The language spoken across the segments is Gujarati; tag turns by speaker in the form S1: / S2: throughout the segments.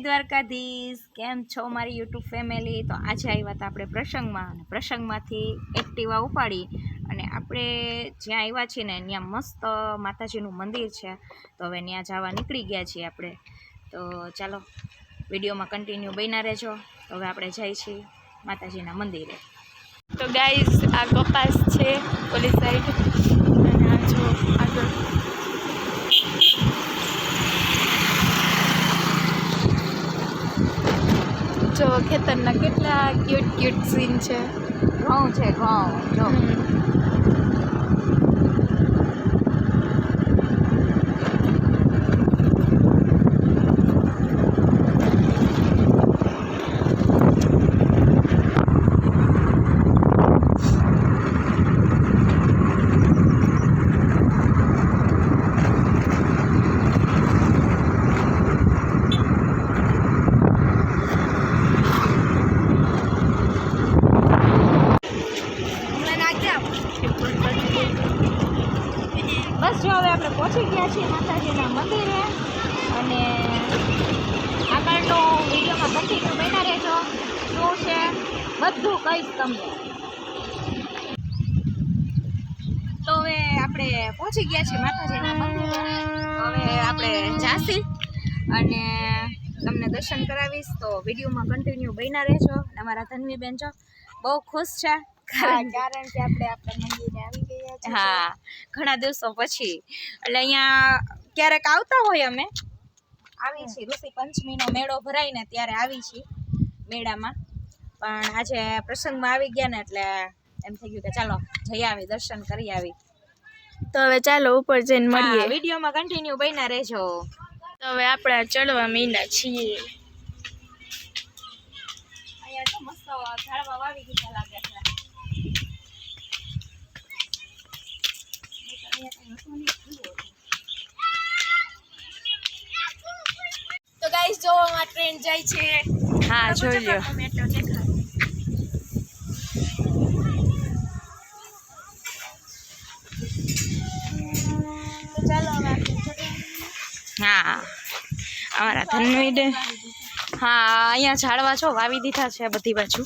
S1: દ્વારકાધીશ, કેમ છો મારી યુટ્યુબ ફેમિલી? તો આજે આવ્યા હતા આપણે પ્રસંગમાં, અને પ્રસંગમાંથી એક્ટિવા ઉપાડી અને આપણે જ્યાં આવ્યા છીએ ને ત્યાં મસ્ત માતાજીનું મંદિર છે, તો હવે ત્યાં જવા નીકળી ગયા છીએ આપણે. તો ચાલો વિડીયોમાં કન્ટિન્યુ બન્યા રહેજો. તો હવે આપણે જઈએ છીએ માતાજીના મંદિરે.
S2: તો ગાઈઝ આ કપાસ છે ઓલી સાઈડ, અને આ જો આગળ જો ખેતરના કેટલા ક્યુટ સીન છે.
S1: ઘઉં છે, ઘઉં જો. બસ જો હવે આપણે પહોંચી ગયા છીએ માતાજીના મંદિરે, અને આગળનો વિડીયોમાં કન્ટિન્યુ બન્યા રહેજો. શું છે બધું કહીશ તમને. તો હવે આપણે પહોંચી ગયા છીએ માતાજીના મંદિરે. હવે આપણે જાસી અને તમને દર્શન કરાવીશ. તો વિડીયોમાં કન્ટિન્યુ બન્યા રહેજો. અને અમારા ધનવી બેન જો બહુ ખુશ છે,
S2: કારણ કે આપણે આપણા મંદિરે આવી ગયા છીએ.
S1: હા, ઘણા દિવસો પછી. એટલે અહીંયા ક્યારેક આવતા હોય, અમે આવી છીએ ઋષિ પંચમીનો મેળો ભરાય ને ત્યારે આવી છીએ મેળામાં, પણ આજે પ્રસંગમાં આવી ગયા ને એટલે એમ થઈ ગયું કે ચાલો જઈ આવી, દર્શન કરી આવી.
S2: તો હવે ચાલો ઉપર જઈને મળીએ.
S1: વિડીયોમાં કન્ટિન્યુ બન્યા રહેજો.
S2: તો હવે આપણે ચડવા માંડ્યા છીએ.
S1: અહીંયા તો મસ્ત ઝાડવા વાવી દીધા લાગે છે.
S2: તો ગાઈસ જો આ ટ્રેન જાય છે.
S1: હા, જોઈ લ્યો.
S2: મેટ્રો દેખાય. તો ચાલો હવે આપણે
S1: હા, અમારા ધનવીડે હા અહીંયા ઝાડવા છો વાવી દીધા છે બધી બાજુ.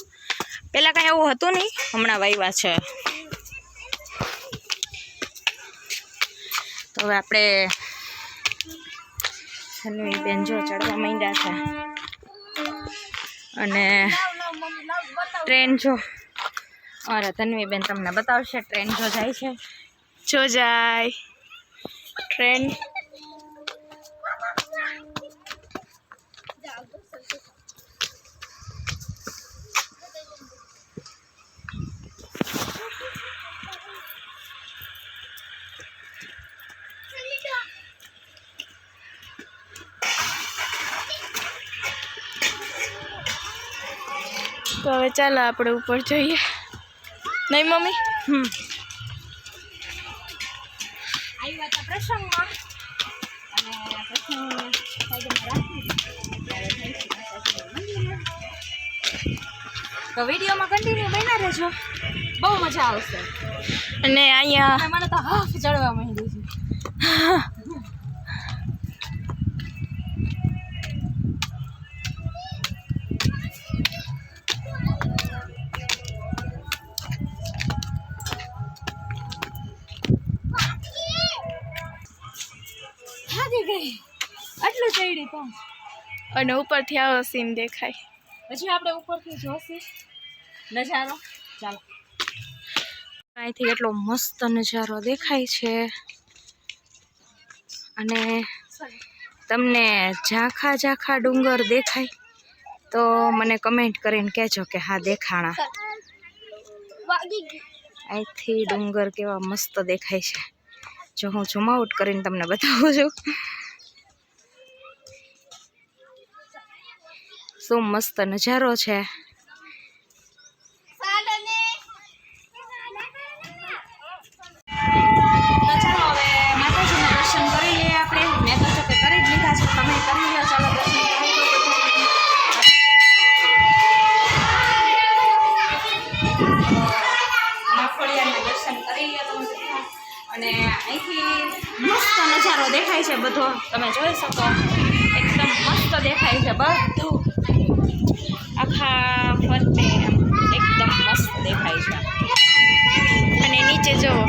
S1: પેલા કઈ એવું હતું નહીં, હમણાં વાવ્યા છે. તો હવે આપણે ધનવી બેન જો ચડવા માંડ્યા છે, અને ટ્રેન જો અમારા ધનવી બેન તમને બતાવશે. ટ્રેન જો જાય છે,
S2: જો જાય ટ્રેન. તો હવે ચાલો આપણે ઉપર જઈએ, નહીં મમ્મી?
S1: આવ્યા હતા પ્રસંગમાં, અને પ્રસંગ સાઈડમાં રાખી. તો વિડીયોમાં કન્ટિન્યુ બન્યા રહેજો, બહુ મજા આવશે.
S2: અને અહીંયા
S1: મને તો હાફ ચડવા માંડ્યું છે. આટલું ચડી તો,
S2: અને ઉપરથી આવો સીન દેખાય.
S1: પછી આપણે ઉપરથી જોશે નજારો. ચાલો, અહીંથી એટલો મસ્ત નજારો દેખાય છે, અને તમને ઝાંખા ઝાંખા ડુંગર દેખાય તો મને કમેન્ટ કરીને કહેજો કે હા દેખાણા. અહીંથી ડુંગર કેવા મસ્ત દેખાય છે. જો હું ઝૂમ આઉટ કરીને તમને બતાવું છું શું મસ્ત નજારો છે. તો ચાલો હવે માતાજીના દર્શન કરી લઈએ આપણે. મેં તો જો કે કરી જ લીધા છે, તમે કરી લો. ચાલો દર્શન કરી લો. મફળિયાના દર્શન કરી લો તમે બધા. અને અહીંથી મસ્ત નજારો દેખાય છે બધો, તમે જોઈ શકો. એકદમ મસ્ત દેખાય છે બધું, આખા ફરતે આમ એકદમ મસ્ત દેખાય છે.
S2: અને નીચે જુઓ,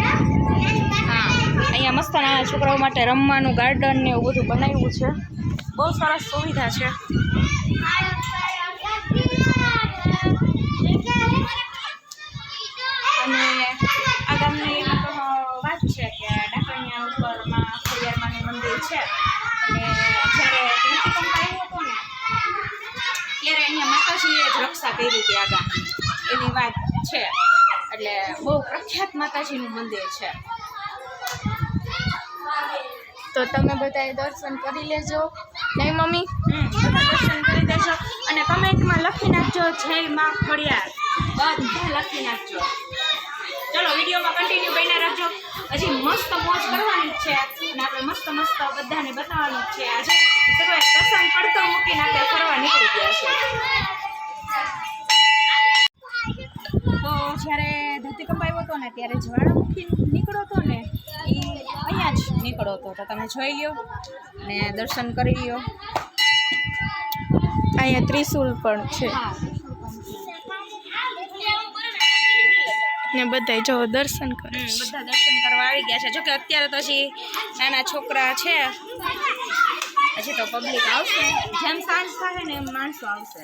S1: હા, અહીંયા મસ્ત નાના છોકરાઓ માટે રમવાનું ગાર્ડન ને એવું બધું બનાવ્યું છે. બહુ સરસ સુવિધા છે. અને આ ગામની વાત છે કે ડાકણિયા ઉપરમાં ખોડિયારમાંનું મંદિર છે. અને જ્યારે ધરતીકંપ આવ્યો હતો ને ત્યારે અહીંયા માતાજીએ જ રક્ષા કરી હતી આ ગામની, એવી વાત છે. એટલે બહુ પ્રખ્યાત માતાજીનું મંદિર છે.
S2: તો તમે બધાએ દર્શન કરી લેજો નહીં મમ્મી?
S1: બધા દર્શન કરી દેજો અને કમેન્ટમાં લખી નાખજો જય માં ખોડિયાર, બધા લખી નાખજો. ચલો વિડીયોમાં કન્ટિન્યુ બન્યા રાખજો. હજી મસ્ત મોજ કરવાની જ છે અને આપણે મસ્ત મસ્ત બધાને બતાવવાનું જ છે. આજે સર્વે પ્રસંગ પડતો મૂકીને આપણે ફરવા નીકળી ગયા છે. તો જ્યારે ધરતીકંપ આવ્યો હતો ને ત્યારે જ્વાળામુખી નીકળ્યો હતો ને એ અહીંયા જ નીકળ્યો હતો. તો તમે જોઈ લ્યો ને દર્શન કરી લ્યો.
S2: અહીંયા ત્રિશુલ પણ છે.
S1: હા,
S2: ને બધા જો દર્શન કરે છે.
S1: બધા દર્શન કરવા આવી ગયા છે. જોકે અત્યારે તો હજી નાના છોકરા છે, હજી તો પબ્લિક આવશે. જેમ સાંજ થાય ને એમ માણસો આવશે.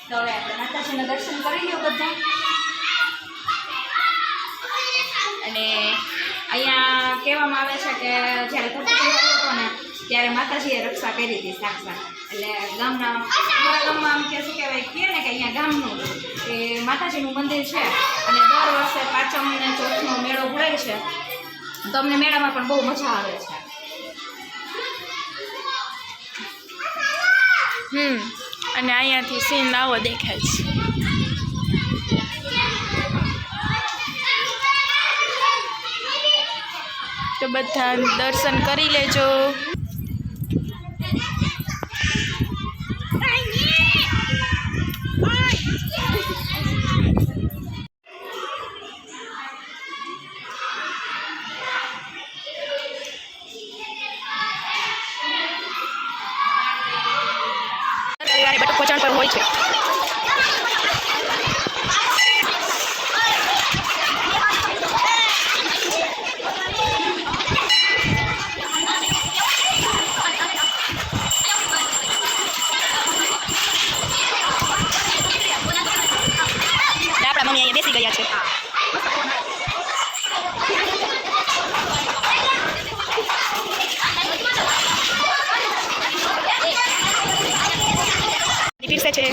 S1: તો હવે આપણે માતાજીના દર્શન કરી લ્યો બધા. અને અહીંયા કહેવામાં આવે છે કે જ્યારે ધરતીકંપ આવ્યો હતો ને ત્યારે માતાજીએ રક્ષા કરી હતી સાક્ષાત. એટલે ગામના અમારા ગામમાં આમ કે શું કહેવાય કહે ને કે અહીંયા ગામનું એ માતાજીનું મંદિર છે અને દર વર્ષે પાંચમ અને ચોથનો મેળો ભરાય છે. તો અમને મેળામાં પણ બહુ મજા આવે છે.
S2: અને અહીંયાથી સીન આવો દેખાય છે. તો બધા દર્શન કરી લેજો. બટુક પહોંચાણ પર હોય છે. આપણા મમ્મી અહીંયા બેસી ગયા છે. પીરસે છે.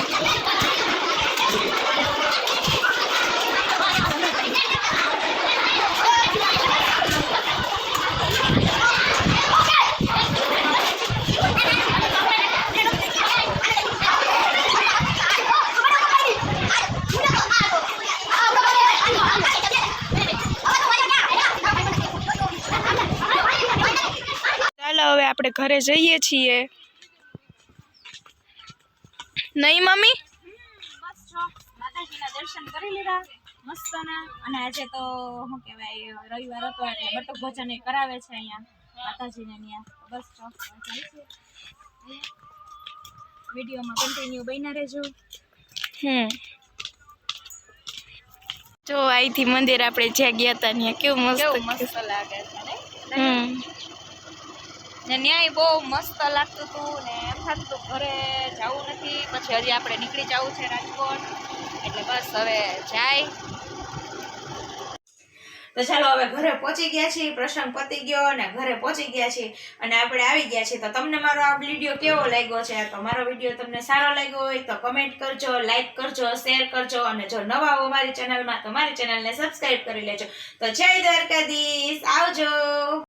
S2: ચાલો હવે આપણે ઘરે જઈએ છીએ. નહીં મમ્મી?
S1: બસ જો માતાજીના દર્શન કરી લીધા મસ્તના. અને આજે તો શું કહેવાય રવિવાર હતો એટલે બટુક ભોજન એ કરાવે છે અહીંયા માતાજીને ત્યાં. બસ જો જાય છે. વિડીયોમાં કન્ટિન્યુ બન્યા રહેજો.
S2: જો અહીંથી મંદિર આપણે જ્યાં ગયા હતા ત્યાં કેવું મસ્ત
S1: લાગે છે ને ન્યાય બહુ મસ્ત લાગતું હતું ને એમ થતું હતું ઘરે જવું નથી. પછી હજી આપણે નીકળી જવું છે રાજકોટ, એટલે બસ હવે જાય. તો ચાલો હવે ઘરે પહોંચી ગયા છીએ. પ્રસંગ પતી ગયો અને ઘરે પહોંચી ગયા છીએ અને આપણે આવી ગયા છીએ. તો તમને મારો આ વિડીયો કેવો લાગ્યો છે? તો મારો વિડીયો તમને સારો લાગ્યો હોય તો કમેન્ટ કરજો, લાઈક કરજો, શેર કરજો અને જો નવા હો મારી ચેનલમાં તો મારી ચેનલને સબસ્ક્રાઈબ કરી લેજો. તો જય દ્વારકાધીશ, આવજો.